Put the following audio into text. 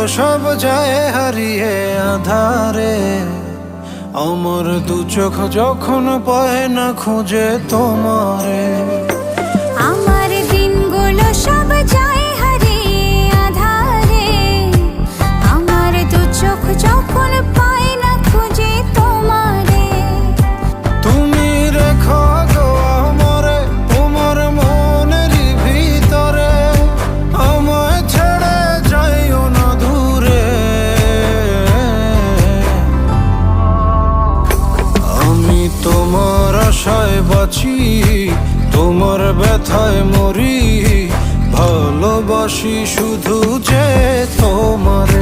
সব যায় হারিয়ে আধারে, আমার দু চোখ যখন পায় না খুঁজে তোমারে। আমার দিনগুলো সব যায় হারিয়ে আঁধারে, আমার দু চোখ যখন পায় না খুঁজে তোমারে। তুমি রেখো গো আমারে তোমার মনেরই ভিতরে, আমায় ছেড়ে যাইও না দূরে। আমি তোমার আশায় বাঁচি, তোমার ব্যথায় মরি, ভালোবাসি শুধু যে তোমার।